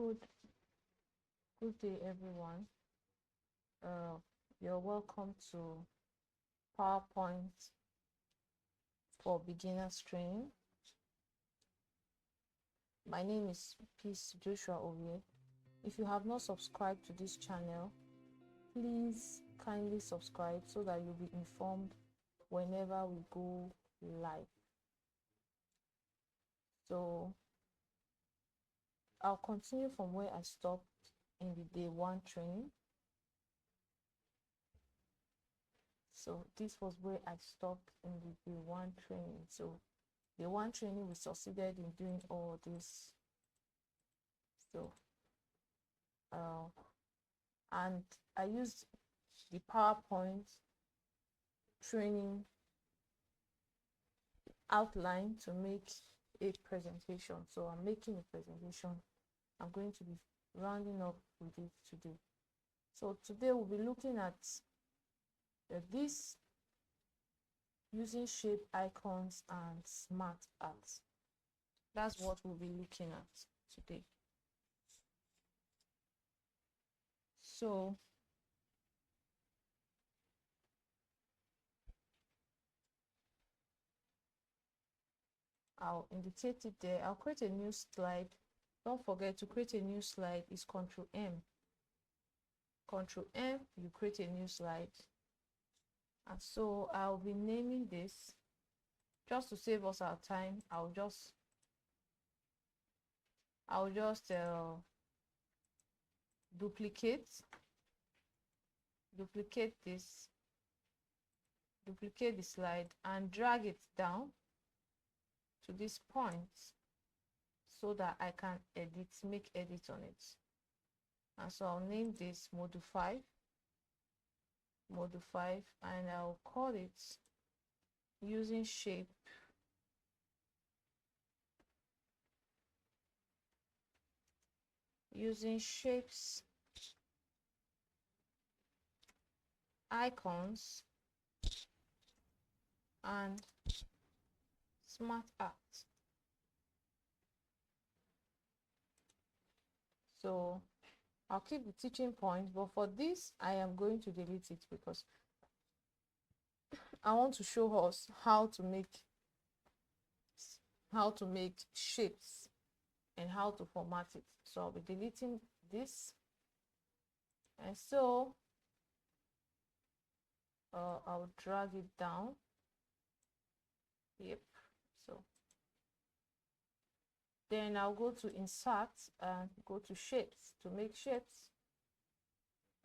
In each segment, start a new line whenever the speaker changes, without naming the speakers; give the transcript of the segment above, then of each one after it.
Good day, everyone. You're welcome to PowerPoint for Beginners Training. My name is Joshua-Owie. If you have not subscribed to this channel, please kindly subscribe so that you'll be informed whenever we go live. So I'll continue from where I stopped in the day 1 training. So this was where I stopped in the day 1 training. So day 1 training, we succeeded in doing all this. So and I used the PowerPoint training outline to make a presentation. So I'm making a presentation. I'm going to be rounding up with it today. So today we'll be looking at this using shape icons and smart arts. That's what we'll be looking at today. So I'll indicate it there. I'll create a new slide. Don't forget to create a new slide is Control M. Control M, you create a new slide. And so I'll be naming this just to save us our time. I'll just duplicate this, duplicate the slide and drag it down to this point so that I can make edits on it. And so I'll name this module 5, and I'll call it using shape shapes icons and smart art. So I'll keep the teaching point, but for this I am going to delete it because I want to show us how to make shapes and how to format it. So I'll be deleting this, and so I'll drag it down. Yep. So then I'll go to insert and go to shapes to make shapes.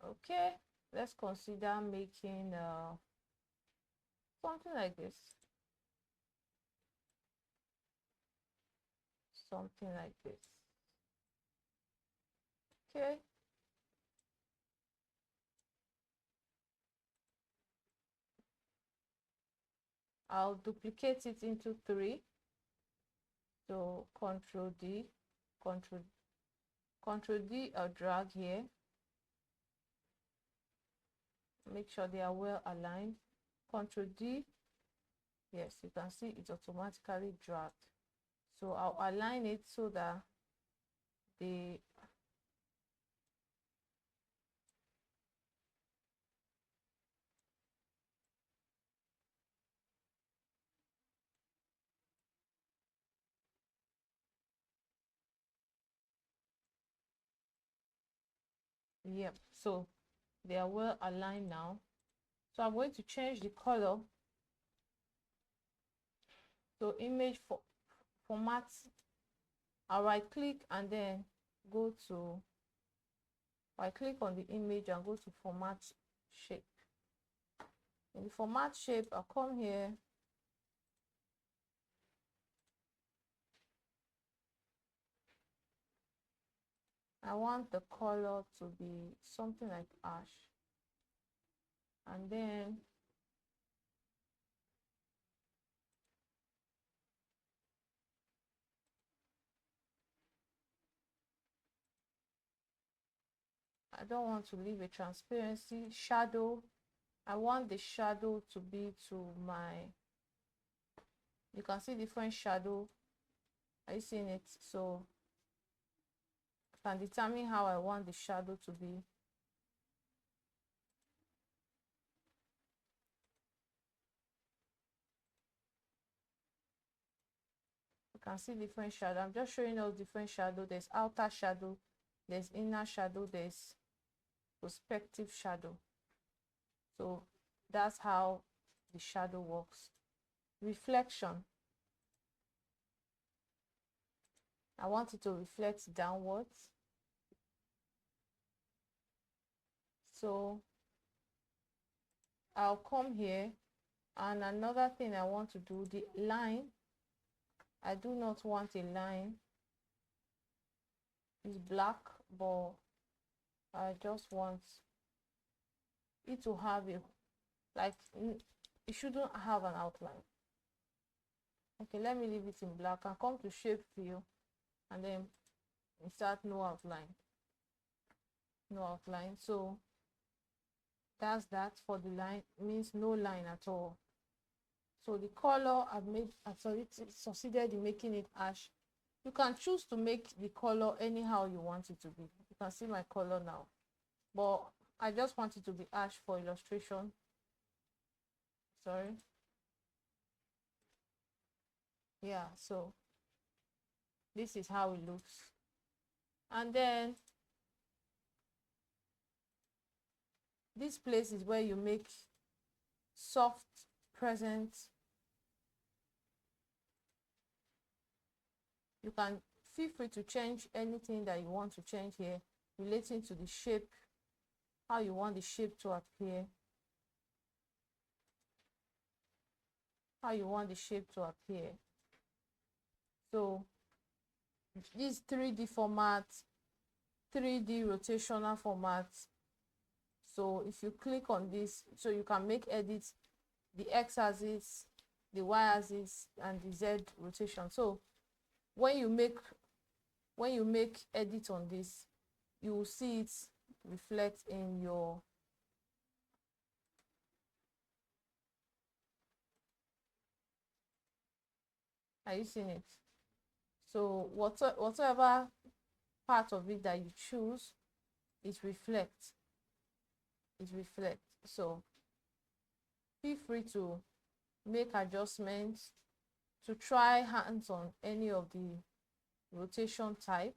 Okay, let's consider making something like this. Something like this. Okay. I'll duplicate it into 3. So Control D, Control D, I'll drag here. Make sure they are well aligned. Control D, yes, you can see it's automatically dragged. So I'll align it so that the yep, so they are well aligned now. So I'm going to change the color. So image format, I'll right click and then go to click on the image and go to format shape. In the format shape, I'll come here, I want the color to be something like ash, and then I don't want to leave a transparency. Shadow, I want the shadow to be to my, you can see different shadow. Are you seeing it? So can determine how I want the shadow to be. You can see different shadow. I'm just showing us different shadow. There's outer shadow, there's inner shadow, there's perspective shadow. So that's how the shadow works. Reflection. I want it to reflect downwards. So I'll come here, and another thing I want to do, the line, I do not want a line. It's black, but I just want it to have a, like, it shouldn't have an outline. Okay, let me leave it in black and come to shape view and then insert no outline. No outline. So that's that for the line, means no line at all. So the color I've succeeded in making it ash. You can choose to make the color anyhow you want it to be. You can see my color now, but I just want it to be ash for illustration. Sorry. Yeah, so this is how it looks. And then this place is where you make soft present. You can feel free to change anything that you want to change here relating to the shape, how you want the shape to appear, how you want the shape to appear. So this 3D format, 3D rotational format. So if you click on this, so you can make edits, the x-axis, the y-axis, and the z rotation. So when you make edit on this, you will see it reflect in your are you seeing it? So whatever part of it that you choose, it reflects. So feel free to make adjustments, to try hands on any of the rotation type.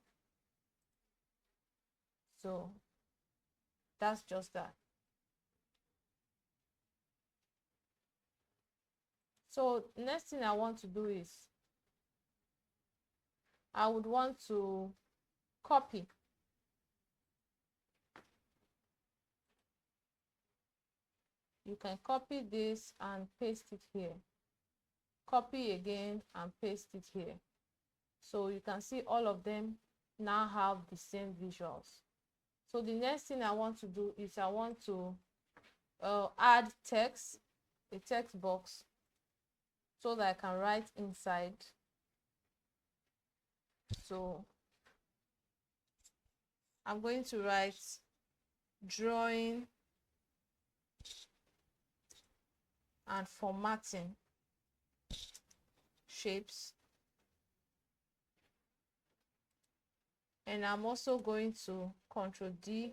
So that's just that. So next thing I want to do is I would want to copy. You can copy this and paste it here. Copy again and paste it here. So you can see all of them now have the same visuals. So the next thing I want to do is I want to add text, a text box, so that I can write inside. So I'm going to write drawing and formatting shapes, and I'm also going to Ctrl D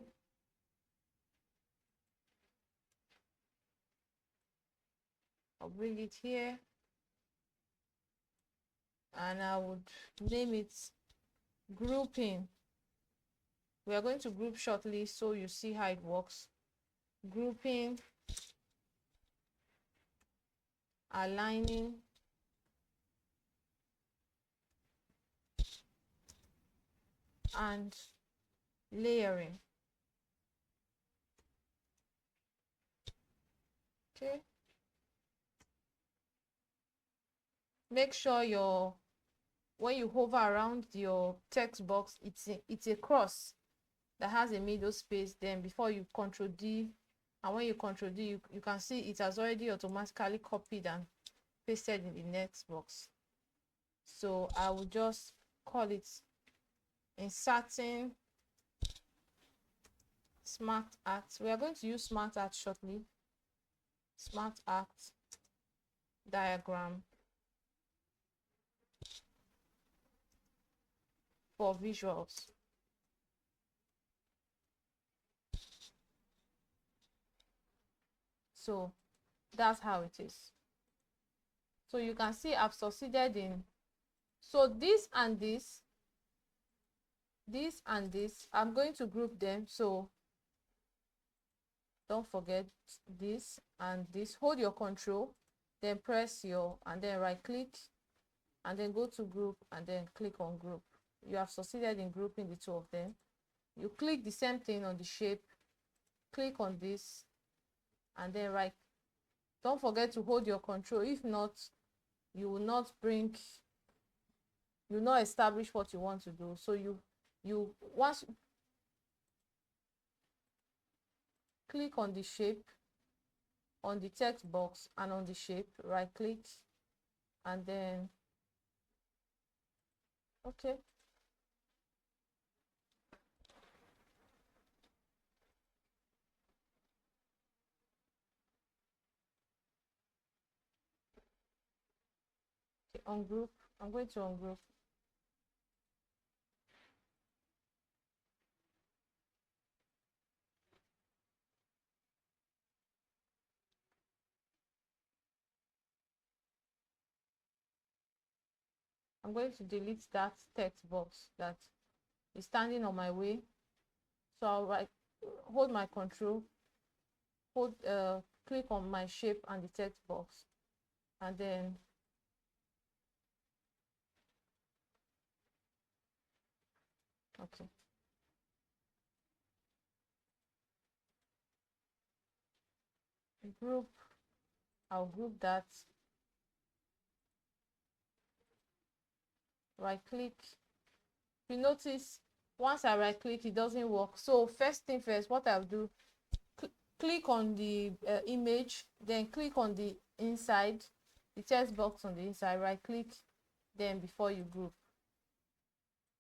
I'll bring it here, and I would name it grouping. We are going to group shortly, so you see how it works. Grouping, aligning, and layering. Okay, make sure when you hover around your text box, it's a cross that has a middle space. Then before you Ctrl D, and when you Ctrl D, you can see it has already automatically copied and pasted in the next box. So I will just call it inserting smart art. We are going to use smart art shortly. Smart art diagram for visuals. So that's how it is. So you can see I've succeeded in, so this and this and this, I'm going to group them. So don't forget this and this. Hold your control, then press your, and then right click, and then go to group, and then click on group. You have succeeded in grouping the two of them. You click the same thing on the shape, click on this, and then right. Don't forget to hold your control. If not, you will not establish what you want to do. So you once click on the shape, on the text box, and on the shape, right click, and then okay. Okay, ungroup. I'm going to ungroup. I'm going to delete that text box that is standing on my way. So I'll hold my control, click on my shape and the text box, and then okay. Group. I'll group that. Right click. You notice once I right click, it doesn't work. So first thing first, what I'll do, click on the image, then click on the inside, the text box on the inside, right click, then before you group,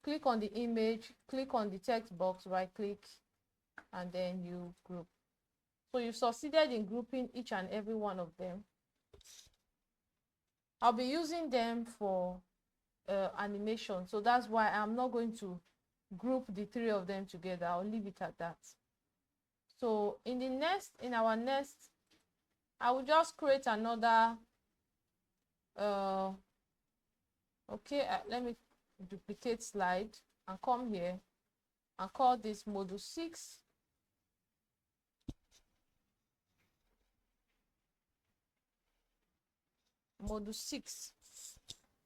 click on the image, click on the text box, right click, and then you group. So you've succeeded in grouping each and every one of them. I'll be using them for animation, so that's why I'm not going to group the three of them together. I'll leave it at that. So in our next, I will just create another okay, let me duplicate slide and come here and call this module 6. Module 6,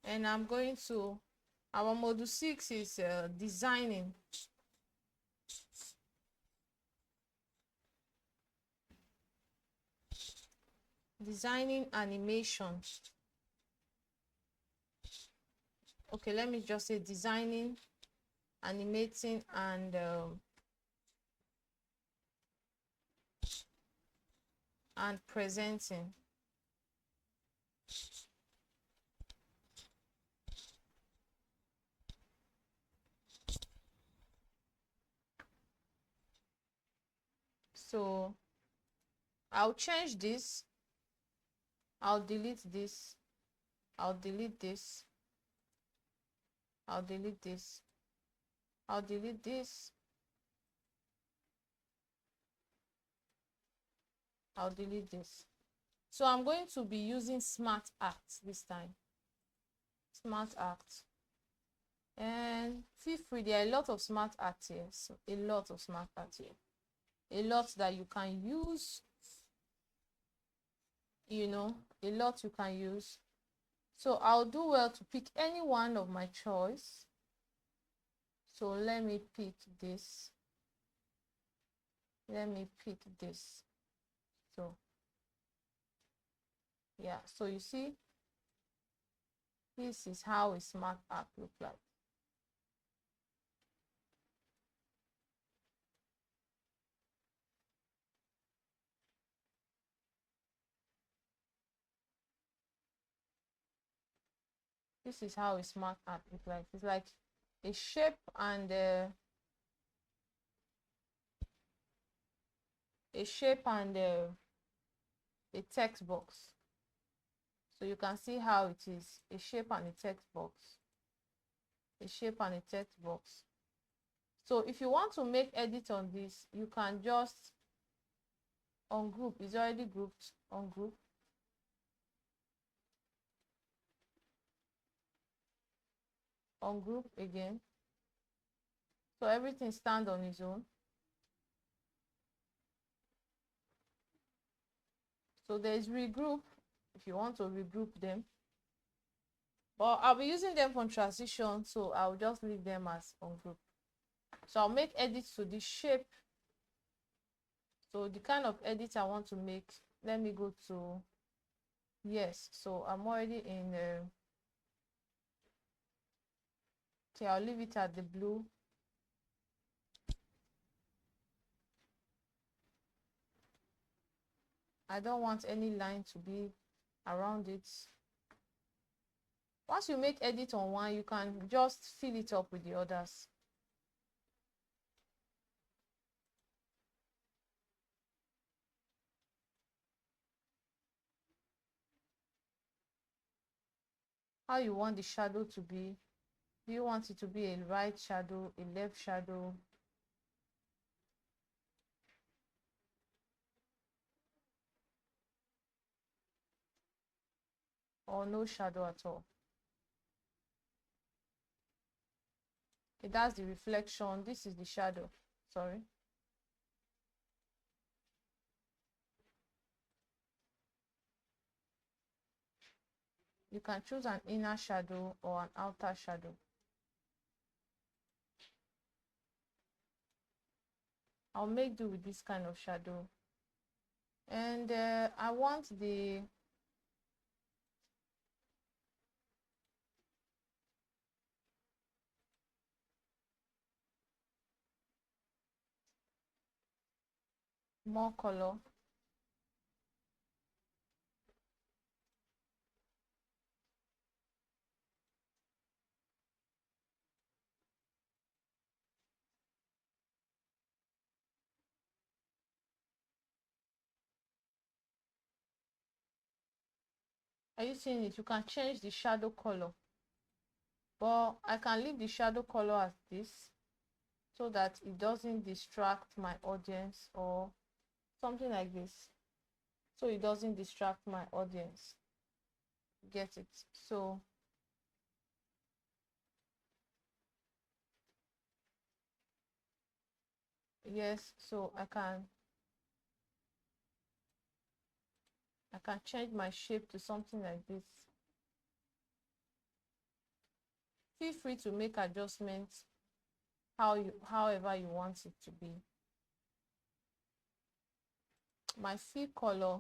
and I'm going to, our module 6 is designing. Designing animation. Okay, let me just say designing, animating, and presenting. So I'll change this, I'll delete this, I'll delete this, I'll delete this, I'll delete this, I'll delete this. So I'm going to be using Smart Art this time. Smart Art. And feel free, there are a lot of Smart Art here. So a lot of Smart Art here. A lot that you can use. You know, a lot you can use. So I'll do well to pick any one of my choice. So let me pick this. Let me pick this. So yeah, so you see, this is how a Smart Art looks like. This is how a Smart Art looks like. It's like a shape and a text box. So you can see how it is a shape and a text box. A shape and a text box. So if you want to make edit on this, you can just on group is already grouped on group. On group again, so everything stands on its own. So there's regroup if you want to regroup them, but I'll be using them for transition, so I'll just leave them as on group. So I'll make edits to this shape. So the kind of edit I want to make, let me go to, yes, so I'm already in okay, I'll leave it at the blue. I don't want any line to be around it. Once you make edit on one, you can just fill it up with the others. How you want the shadow to be. Do you want it to be a right shadow, a left shadow? Or no shadow at all? Okay, that's the reflection. This is the shadow. Sorry. You can choose an inner shadow or an outer shadow. I'll make do with this kind of shadow. And I want the more color. Are you seeing it? You can change the shadow color, but I can leave the shadow color as this so that it doesn't distract my audience, or something like this, so it doesn't distract my audience. Get it? So yes, so I can change my shape to something like this. Feel free to make adjustments however you want it to be. My fill color,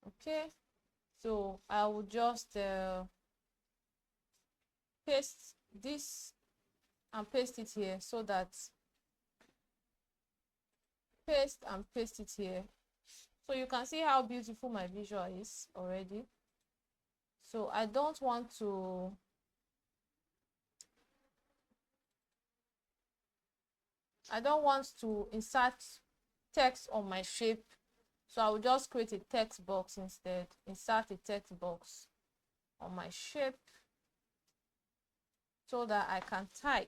okay, so I will just paste this and paste it here, so that paste and paste it here, so you can see how beautiful my visual is already. So I don't want to insert text on my shape, so I will just create a text box instead. Insert a text box on my shape so that I can type.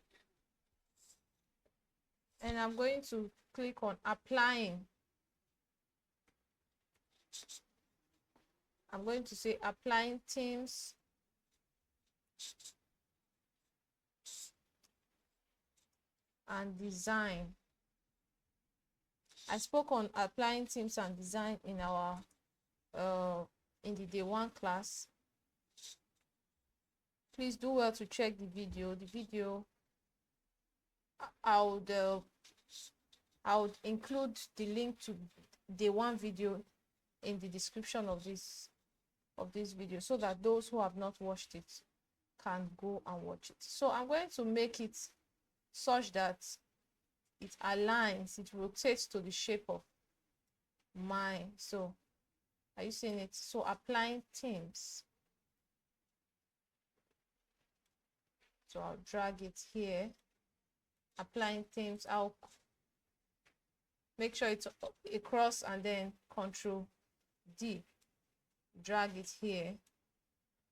And I'm going to click on applying. I'm going to say applying themes and design. I spoke on applying themes and design in our in the day one class. Please do well to check the video. I would include the link to day one video in the description of this video, so that those who have not watched it can go and watch it. So I'm going to make it such that it aligns, it rotates to the shape of mine. So are you seeing it? So applying themes, so I'll drag it here. Applying themes, I'll make sure it's across and then Control D, drag it here,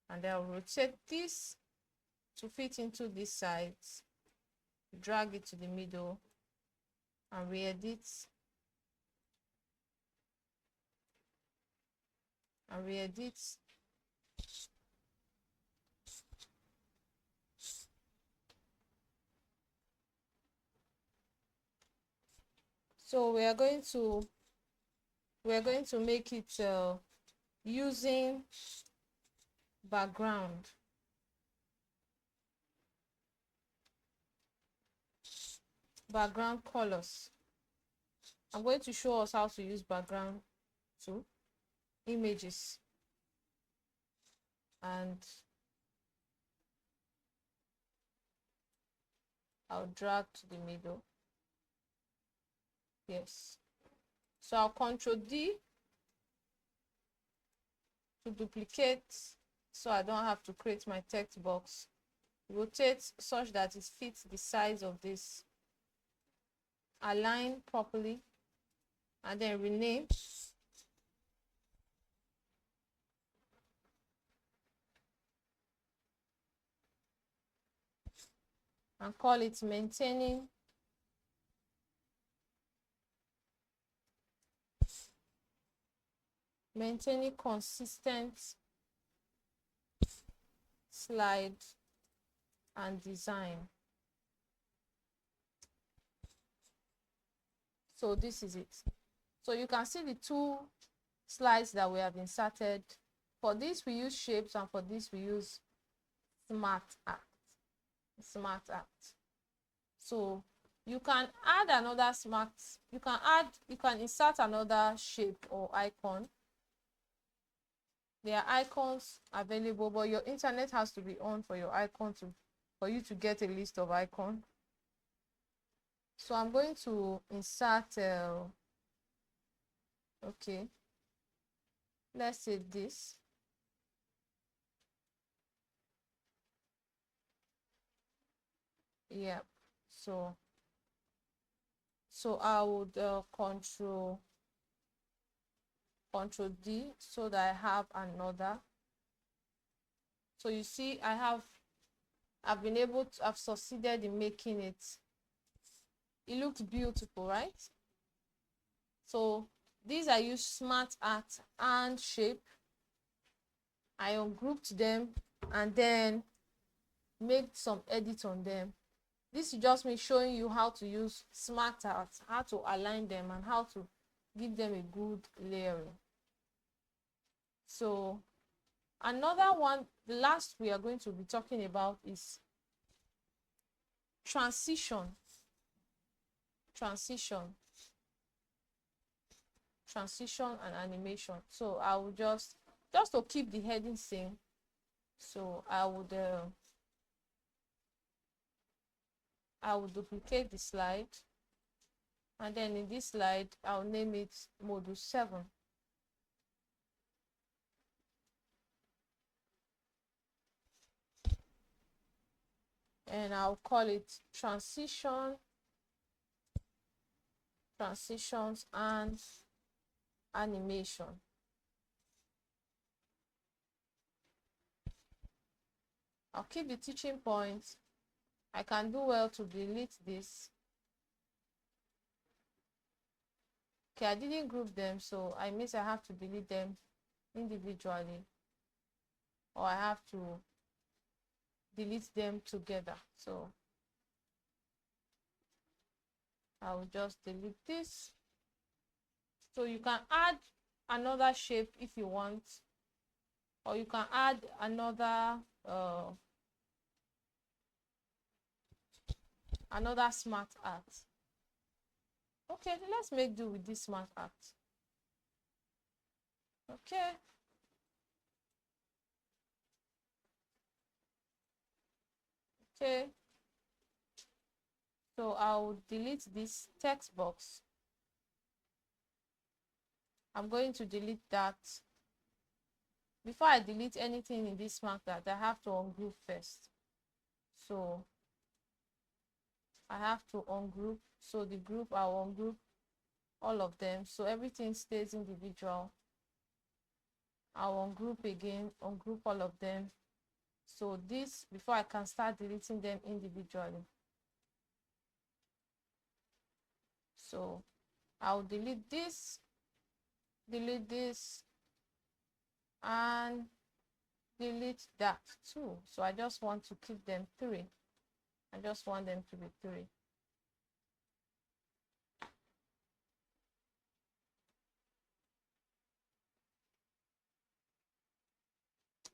and then I'll rotate this to fit into these sides, drag it to the middle and re-edit so we are going to make it using background. Background colors. I'm going to show us how to use background to images, and I'll drag to the middle. Yes. So I'll Control D to duplicate so I don't have to create my text box. Rotate such that it fits the size of this. Align properly and then rename. And call it maintaining consistent slide and design. So this is it. So you can see the two slides that we have inserted. For this we use shapes, and for this we use smart art. So you can add another you can insert another shape or icon. There are icons available, but your internet has to be on for your icon for you to get a list of icons. So I'm going to insert okay, let's say this. Yeah, so I would control D so that I have another. So you see I've succeeded in making it. It looks beautiful, right? So these I use smart art and shape. I ungrouped them and then made some edits on them. This is just me showing you how to use smart art, how to align them, and how to give them a good layering. So another one, the last we are going to be talking about is transition and animation. So I will just to keep the heading same. So I would duplicate the slide, and then in this slide I'll name it module 7. And I'll call it transitions and animation. I'll keep the teaching points. I can do well to delete this. Okay, I didn't group them, so I have to delete them individually, or I have to delete them together. So I will just delete this. So you can add another shape if you want, or you can add another smart art. Okay, let's make do with this smart art. Okay. Okay. So I'll delete this text box. I'm going to delete that. Before I delete anything in this smart art, I have to ungroup first. So I have to ungroup. So the group, I'll ungroup all of them so everything stays individual. I'll ungroup again, ungroup all of them, So this, before I can start deleting them individually. So I'll delete this, and delete that too. So I just want to keep them 3. I just want them to be 3.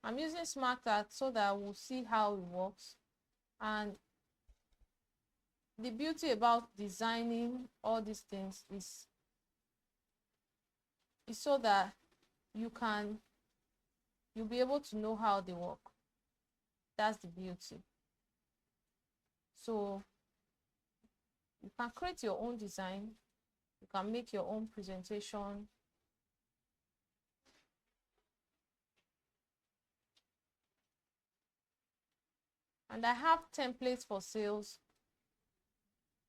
I'm using SmartArt so that we'll see how it works. And the beauty about designing all these things is so that you'll be able to know how they work. That's the beauty. So you can create your own design. You can make your own presentation. And I have templates for sales.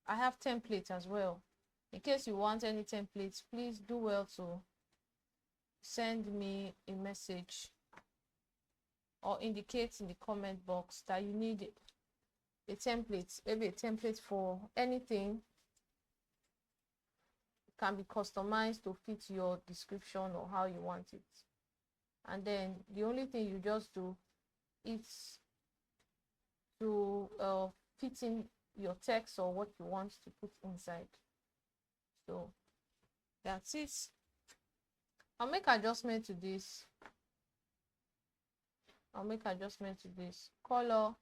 I have templates as well. In case you want any templates, please do well to send me a message or indicate in the comment box that you need a template, maybe a template for anything. It can be customized to fit your description or how you want it. And then the only thing you just do is to fit in your text or what you want to put inside. So that's it. I'll make adjustment to this. Color.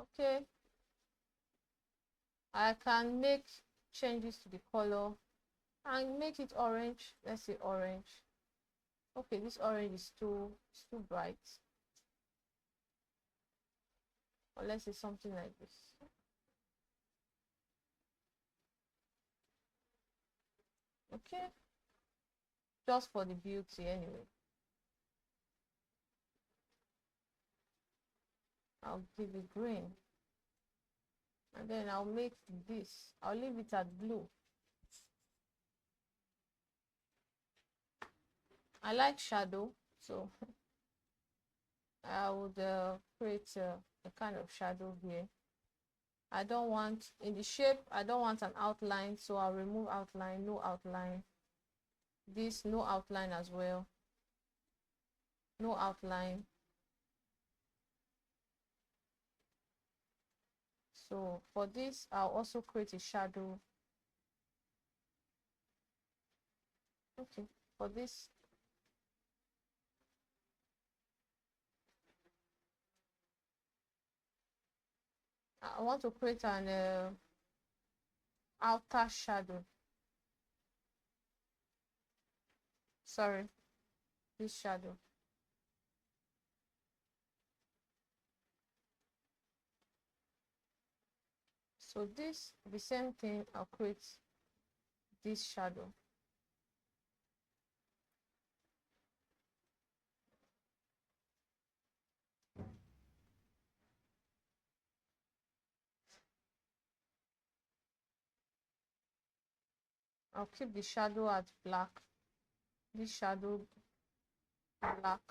Okay. I can make changes to the color and make it orange. Let's say orange. Okay, this orange is too bright. Or let's say something like this. Okay, just for the beauty anyway. I'll give it green, and then I'll make this, I'll leave it at blue. I like shadow, so I would create a kind of shadow here. I don't want, in the shape, I don't want an outline, so I'll remove outline, no outline. This, no outline as well. No outline. So for this, I'll also create a shadow. Okay, for this, I want to create an outer shadow. Sorry, this shadow. So this, the same thing, I'll create this shadow. I'll keep the shadow at black. This shadow black.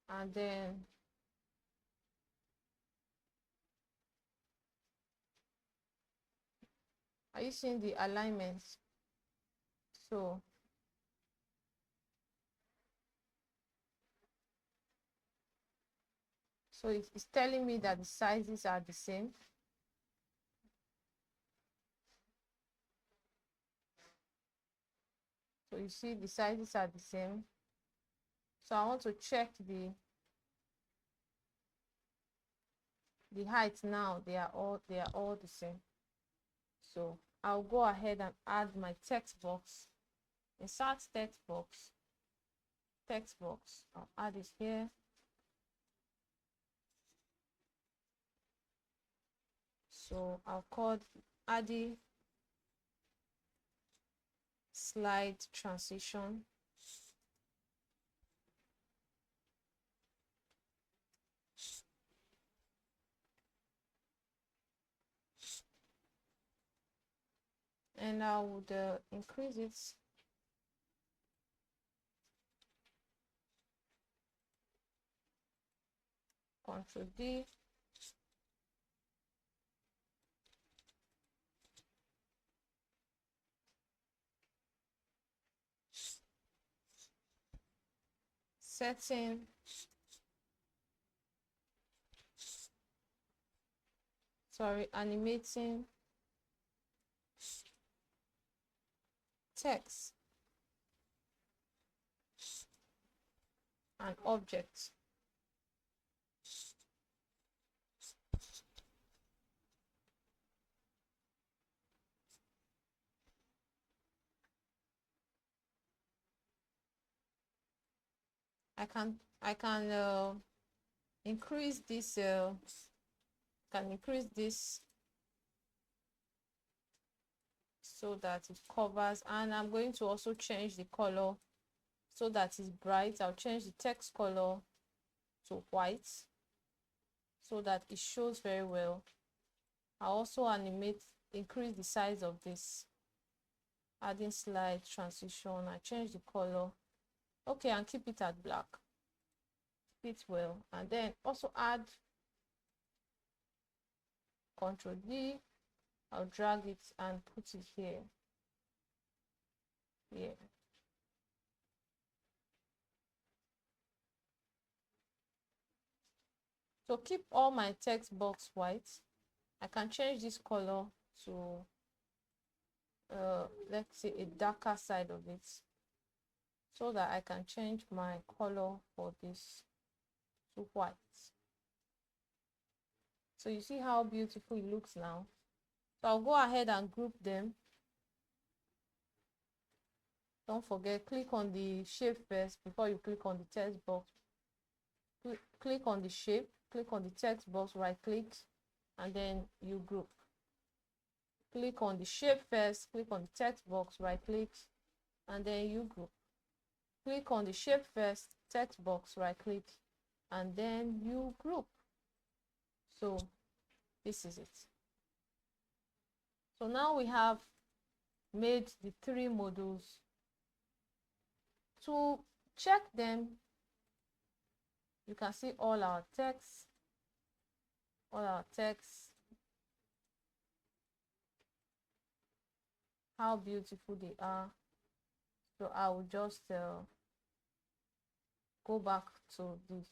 And then are you seeing the alignments? So it's telling me that the sizes are the same. So you see the sizes are the same. So I want to check the height now. They are all the same. So I'll go ahead and add my text box. Insert text box. I'll add it here. So I'll call add slide transition. And I would increase it Control D, setting, animating text and object. I can increase this so that it covers, and I'm going to also change the color so that it's bright. I'll change the text color to white so that it shows very well. I'll also increase the size of this, adding slide transition. I change the color, okay, and keep it at black. Keep it well, and then also add Control D. I'll drag it and put it here. So keep all my text box white. I can change this color to let's say a darker side of it, so that I can change my color for this to white. So you see how beautiful it looks now. So I'll go ahead and group them. Don't forget, click on the shape first before you click on the text box. Click on the shape, click on the text box, right click, and then you group. Click on the shape first, click on the text box, right click, and then you group. Click on the shape first, text box, right click, and then you group. So this is it. So now we have made the 3 modules. To check them, you can see all our text, how beautiful they are. So I will just go back to this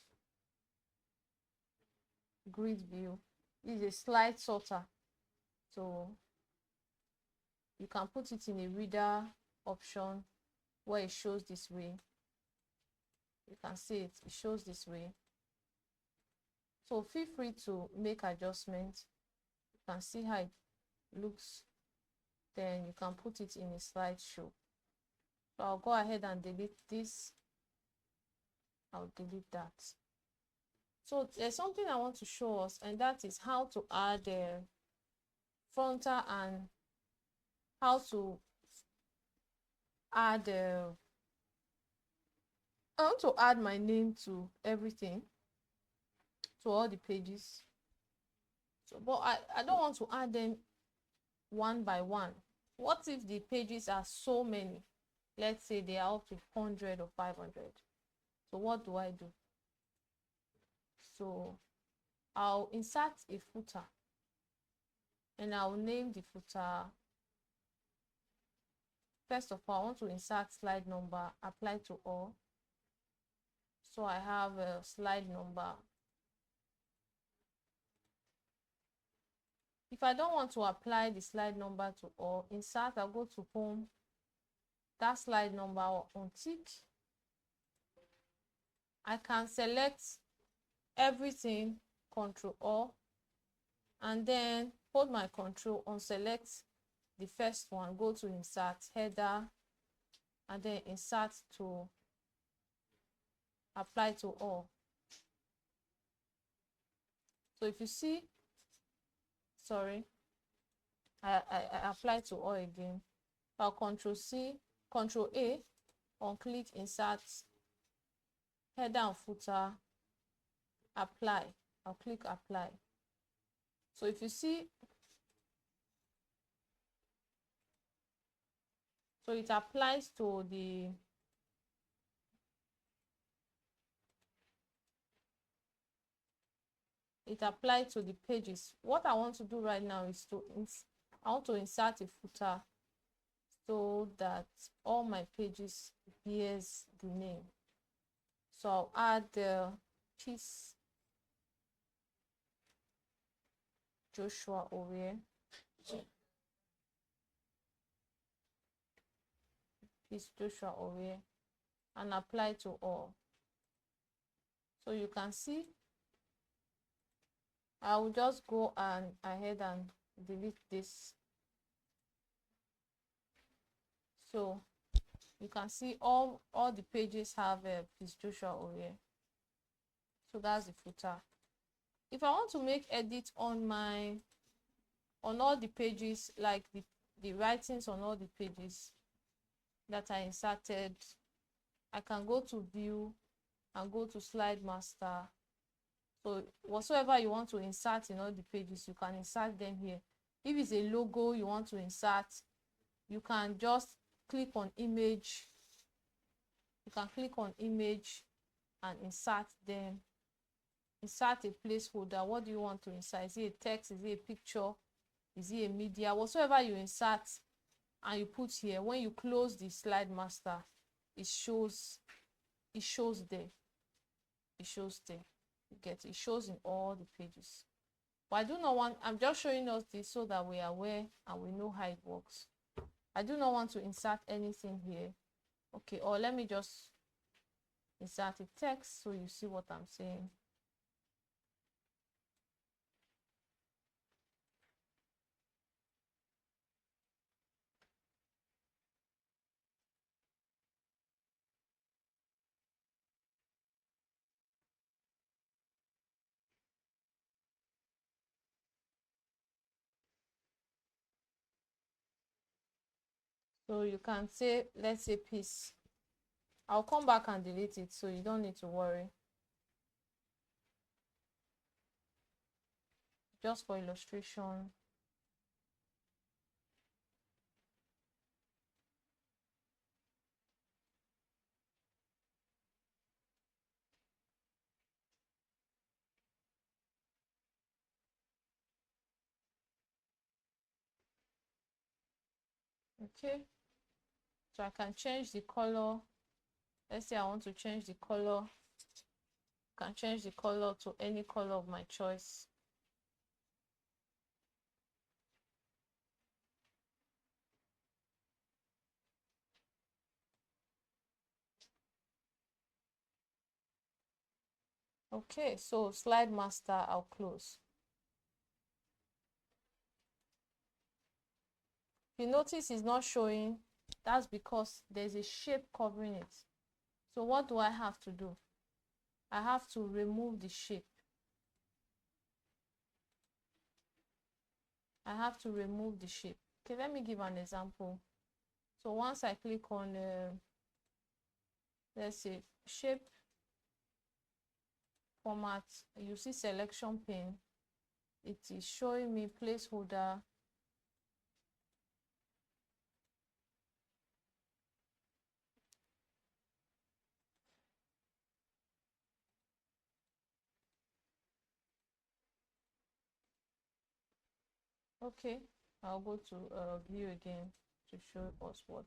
grid view. This is a slide sorter, so you can put it in a reader option where it shows this way. You can see it shows this way. So feel free to make adjustments. You can see how it looks, then you can put it in a slideshow. So I'll go ahead and delete this. I'll delete that. So there's something I want to show us, and that is how to add a frontal and how to add I want to add my name to everything, to all the pages. So, but I don't want to add them one by one. What if the pages are so many? Let's say they are up to 100 or 500. So what do I do? So I'll insert a footer, and I'll name the footer. First of all, I want to insert slide number, apply to all. So I have a slide number. If I don't want to apply the slide number to all, insert, I'll go to home, that slide number on tick. I can select everything, Control All, and then hold my control on select the first one, go to insert header, and then insert to apply to all. So if you see, sorry, I apply to all again. I'll Control C, Control A, on click insert header and footer, apply. I'll click apply. So if you see, so it applies to the it applies to the pages. What I want to do right now is I want to insert a footer so that all my pages bears the name. So I'll add the piece Joshua-Owie, piece Joshua-Owie, and apply to all. So you can see I will just go ahead and delete this. So you can see all the pages have piece Joshua-Owie. So that's the footer. If I want to make edit on all the pages, like the writings on all the pages that I inserted, I can go to view and go to slide master. So whatsoever you want to insert in all the pages, you can insert them here. If it's a logo you want to insert, you can just click on image. You can click on image and insert them. Insert a placeholder. What do you want to insert? Is it a text? Is it a picture? Is it a media? Whatsoever you insert and you put here, when you close the slide master, it shows there. It shows there. You get it? It shows in all the pages. But I do not want, I'm just showing us this so that we are aware and we know how it works. I do not want to insert anything here. Okay, or let me just insert a text so you see what I'm saying. So you can say, let's say piece. I'll come back and delete it, so you don't need to worry. Just for illustration. Okay. So I can change the color. Let's say I want to change the color. I can change the color to any color of my choice. Okay, so slide master, I'll close. If you notice it's not showing, that's because there's a shape covering it. So what do I have to do? I have to remove the shape. I have to remove the shape. Okay, let me give an example. So once I click on, let's say, shape format, you see selection pane. It is showing me placeholder. Okay, I'll go to view again to show us what.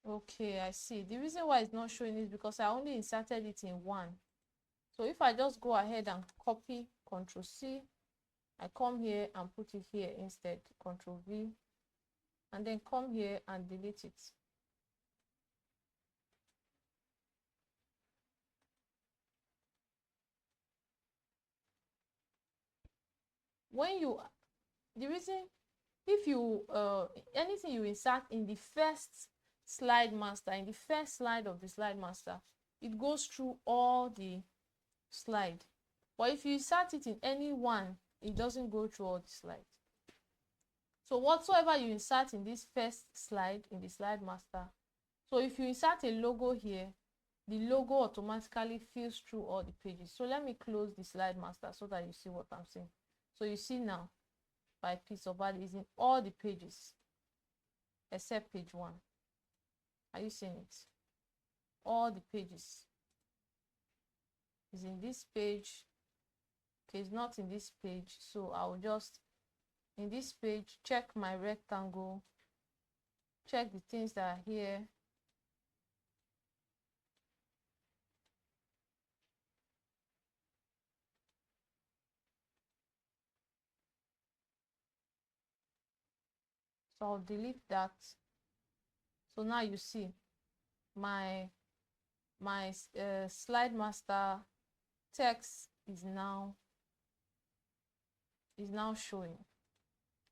Okay, I see. The reason why it's not showing is because I only inserted it in one. So if I just go ahead and copy, Ctrl C, I come here and put it here instead, Ctrl V, and then come here and delete it. When you, the reason, if you, anything you insert in the first slide master, in the first slide of the slide master, it goes through all the slide. But if you insert it in any one, it doesn't go through all the slides. So whatsoever you insert in this first slide, in the slide master, so if you insert a logo here, the logo automatically fills through all the pages. So let me close the slide master so that you see what I'm saying. So you see now, by piece of art is in all the pages except page 1. Are you seeing it? All the pages is in this page. Okay, it's not in this page, so I'll just, in this page, check my rectangle, check the things that are here. So I'll delete that. So now you see my slide master text is now showing,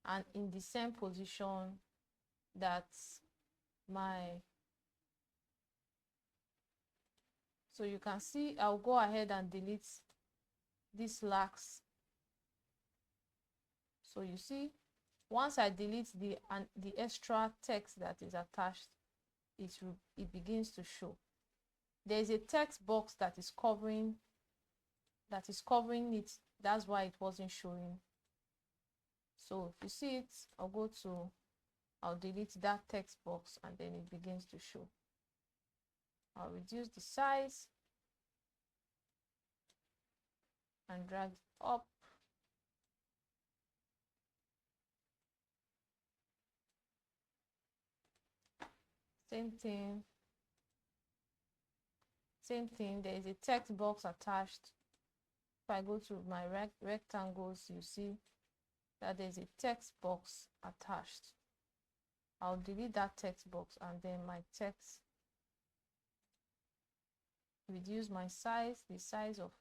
and in the same position that my, so you can see I'll go ahead and delete this lax. So you see, once I delete the extra text that is attached, it begins to show. There is a text box that is covering it. That's why it wasn't showing. So if you see it, I'll delete that text box, and then it begins to show. I'll reduce the size and drag it up. Same thing, there is a text box attached. If I go to my rectangles, you see that there's a text box attached. I'll delete that text box, and then my text, reduce my size, the size of,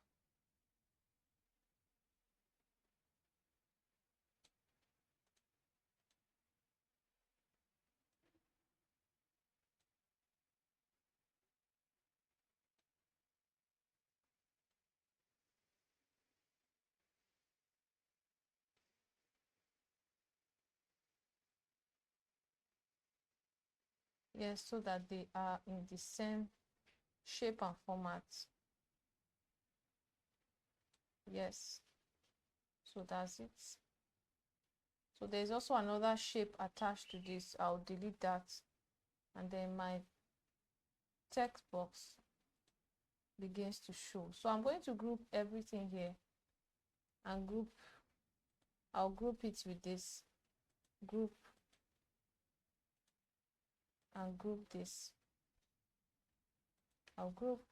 yes, so that they are in the same shape and format. Yes, so that's it. So there's also another shape attached to this. I'll delete that, and then my text box begins to show. So I'm going to group everything here, and I'll group it with this, group, and group this. I'll group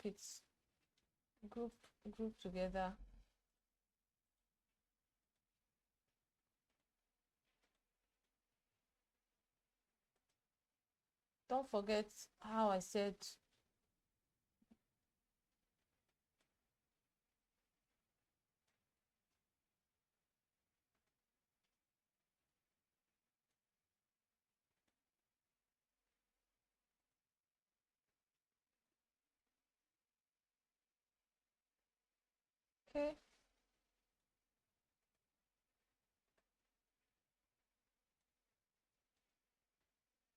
it, group together. Don't forget how I said okay.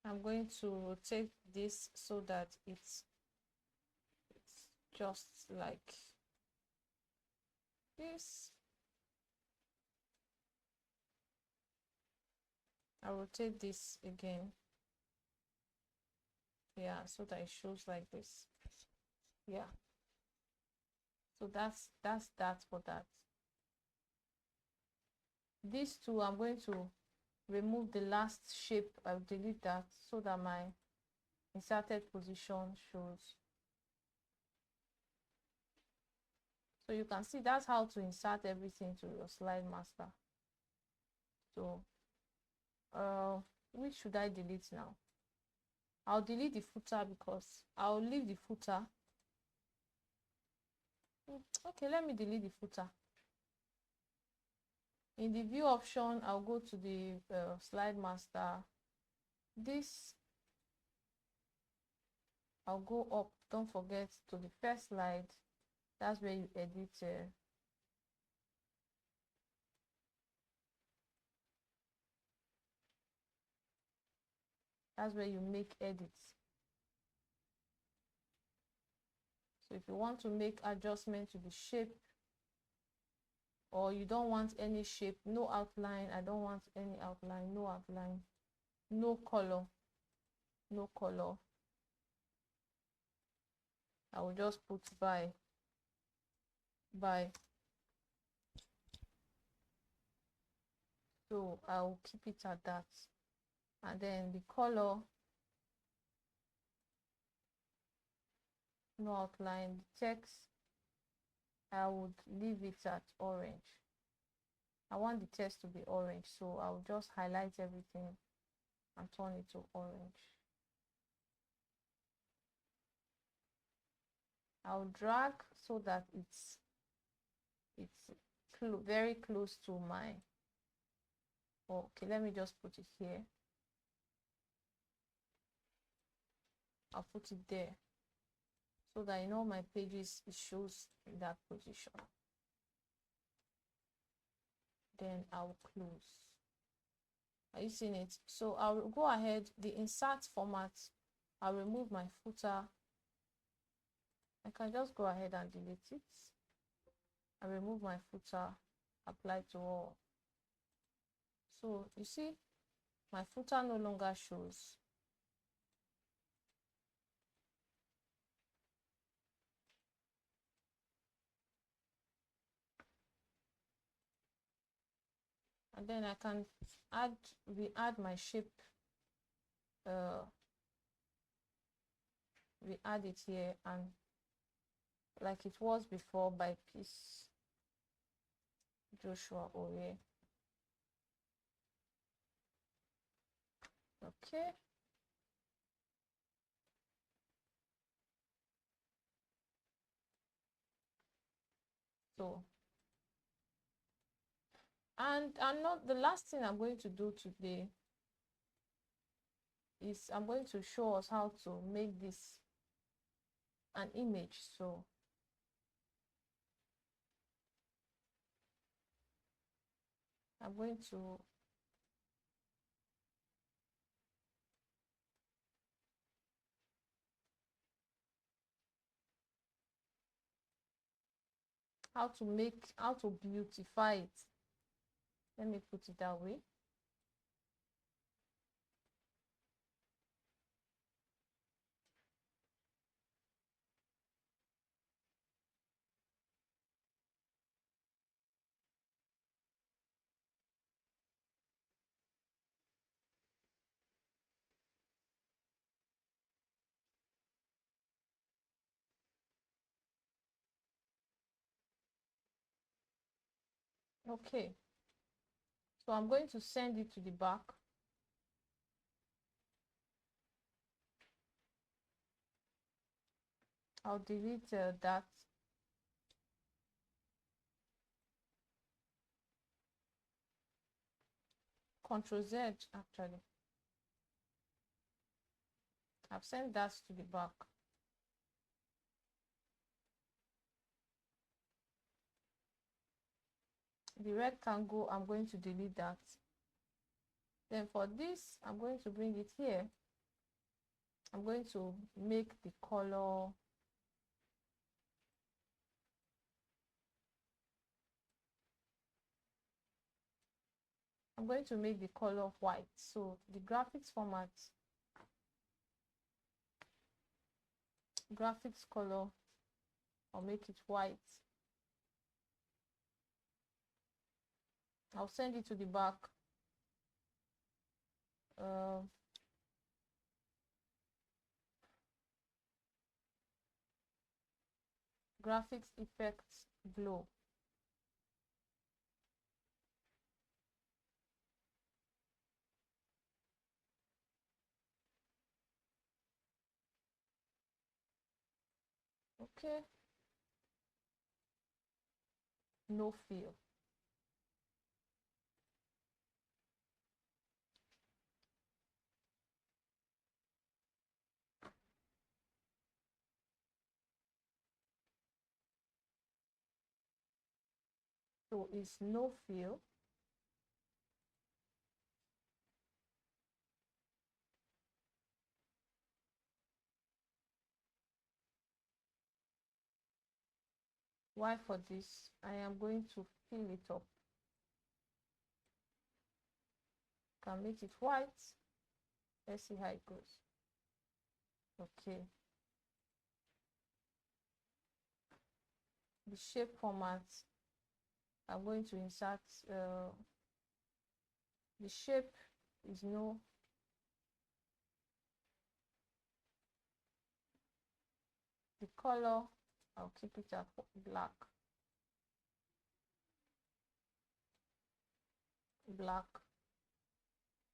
I'm going to rotate this so that it's just like this. I'll rotate this again. Yeah, so that it shows like this. Yeah. So that's that for that. These two, I'm going to remove the last shape. I'll delete that so that my inserted position shows. So you can see that's how to insert everything to your slide master. So which should I delete now? I'll delete the footer because I'll leave the footer. Okay, let me delete the footer. In the view option, I'll go to the slide master. This, I'll go up, don't forget, to the first slide. That's where you edit that's where you make edits. So if you want to make adjustment to the shape, or you don't want any shape, no outline, I don't want any outline, no outline, no color, no color, I will just put by. So I'll keep it at that. And then the color, no outline. The text, I would leave it at orange. I want the text to be orange, so I'll just highlight everything and turn it to orange. I'll drag so that it's very close to my, okay, let me just put it here. I'll put it there so that in all my pages it shows in that position. Then I'll close. Are you seeing it? So I'll go ahead, the insert format, I'll remove my footer. I can just go ahead and delete it. I remove my footer, apply to all. So you see, my footer no longer shows. And then I can add my shape. We add it here, and like it was before, by piece Joshua-Owie. Okay. So, and not the last thing I'm going to do today is I'm going to show us how to make this an image. So I'm going to how to beautify it. Let me put it that way. Okay, so I'm going to send it to the back. I'll delete that. Control Z, actually. I've sent that to the back. The rectangle, I'm going to delete that. Then for this, I'm going to bring it here. I'm going to make the color white. So the graphics format, graphics color, I'll make it white. I'll send it to the back. Graphics effects glow. Okay. No fill. So it's no fill. While for this, I am going to fill it up. Can make it white. Let's see how it goes. Okay. The shape format, I'm going to insert the shape is no the color, I'll keep it at black.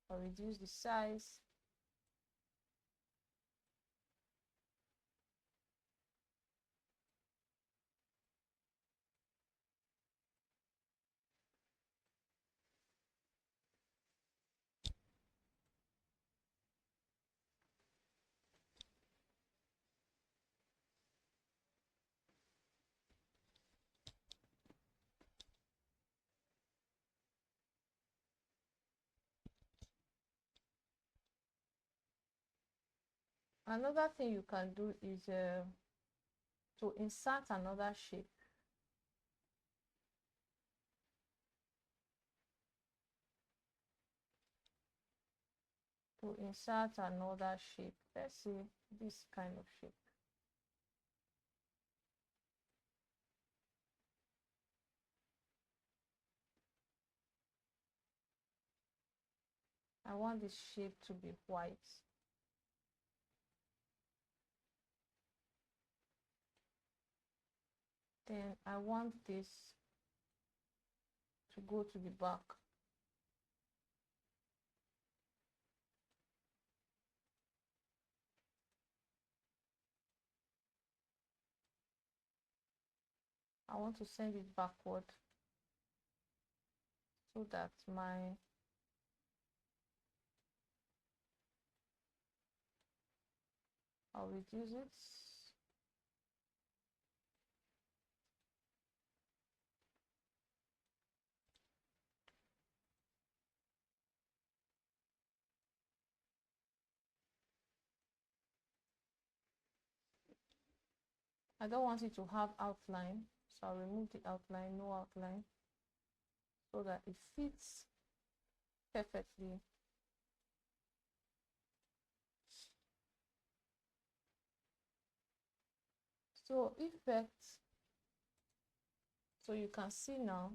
I'll reduce the size. Another thing you can do is to insert another shape. Let's see this kind of shape. I want this shape to be white. Then I want this to go to the back. I want to send it backward so that I'll reduce it. I don't want it to have outline, so I'll remove the outline, no outline, so that it fits perfectly. So effects, so you can see now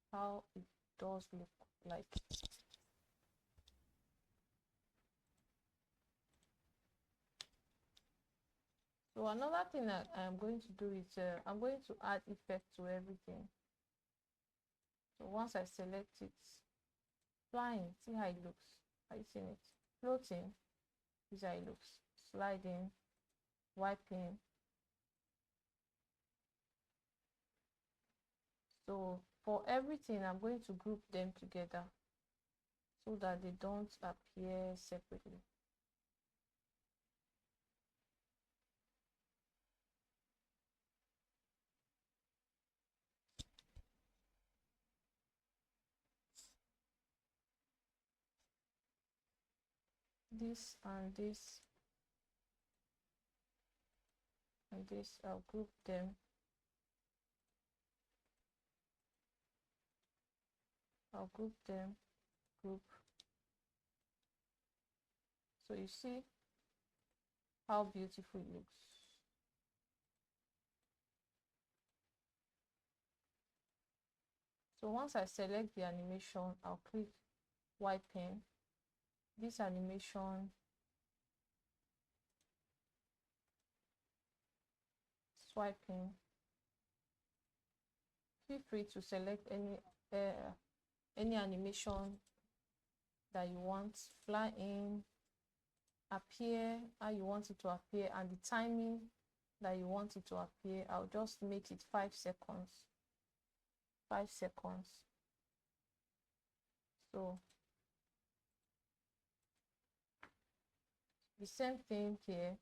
how it does look like. So another thing that I am going to do is I'm going to add effect to everything. So once I select it, flying, see how it looks. Are you seeing it? Floating, this is how it looks. Sliding, wiping. So for everything, I'm going to group them together so that they don't appear separately. This and this and this, I'll group them. Group. So you see how beautiful it looks. So once I select the animation, I'll click white pen. This animation swiping. Feel free to select any animation that you want, fly in, appear, how you want it to appear, and the timing that you want it to appear. I'll just make it 5 seconds. 5 seconds. So the same thing here.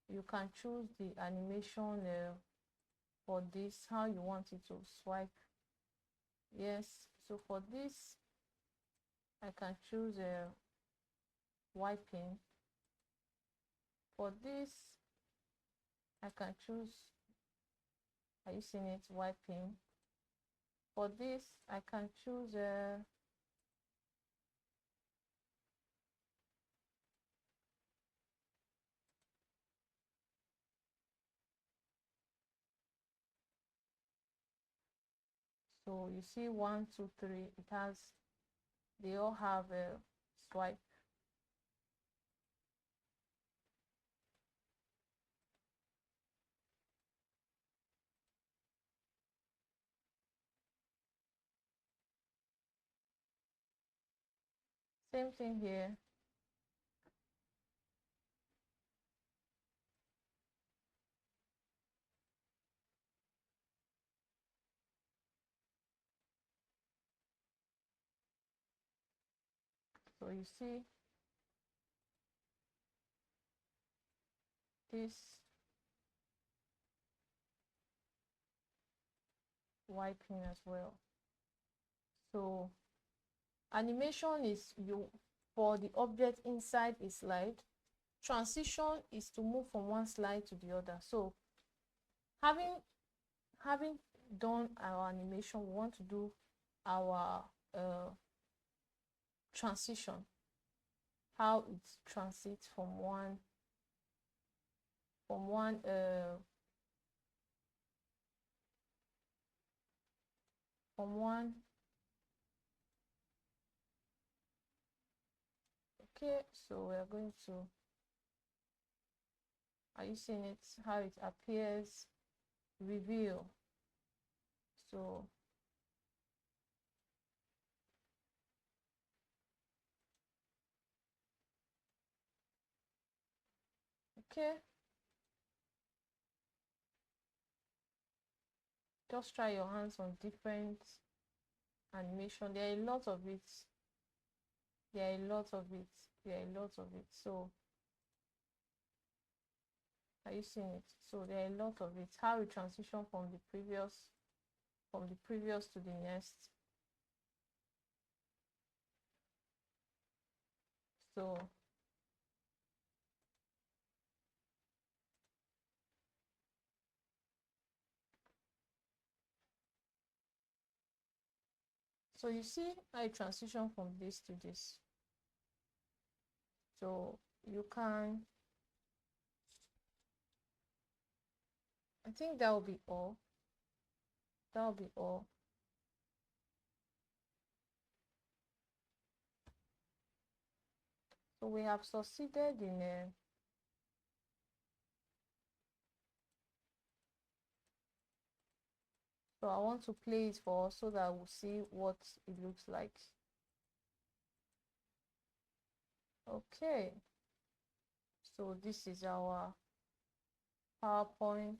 You can choose the animation for this, how you want it to swipe. Yes, so for this I can choose wiping. For this I can choose Are you seeing it? Wiping. For this, I can choose so you see 1, 2, 3. It has, they all have a swipe. Same thing here. So you see this wiping as well. So animation is you for the object inside a slide. Transition is to move from one slide to the other. So having done our animation, we want to do our transition, how it transits from one okay. So we are going to, are you seeing it, how it appears? Reveal. So okay, just try your hands on different animation. There are a lot of it. So are you seeing it? So there are a lot of it. How we transition from the previous to the next. So you see I transition from this to this. So you can, I think that will be all. So we have succeeded in so I want to play it for us so that we'll see what it looks like. Okay, so this is our PowerPoint,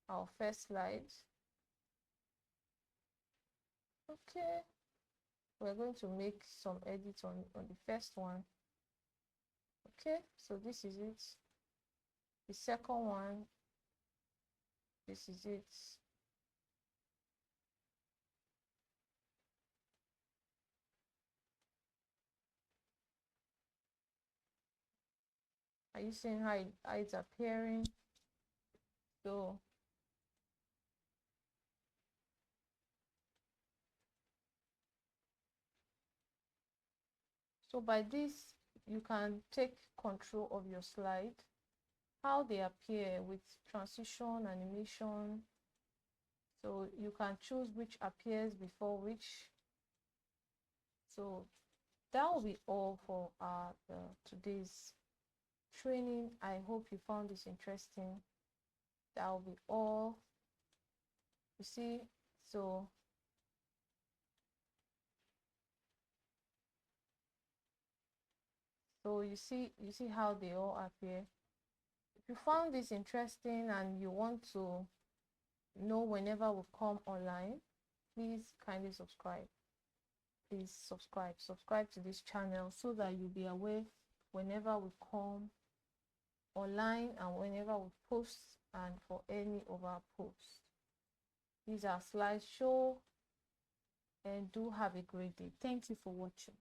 our first slide. Okay, we're going to make some edits on the first one. Okay, so this is it. The second one, this is it. Are you seeing how it's appearing? So by this, you can take control of your slide, how they appear with transition, animation. So you can choose which appears before which. So that will be all for our today's training. I hope you found this interesting. That will be all. You see, so you see how they all appear. If you found this interesting and you want to know whenever we come online, please kindly subscribe. Please subscribe to this channel so that you'll be aware whenever we come online and whenever we post and for any of our posts. These are slideshow, and do have a great day. Thank you for watching.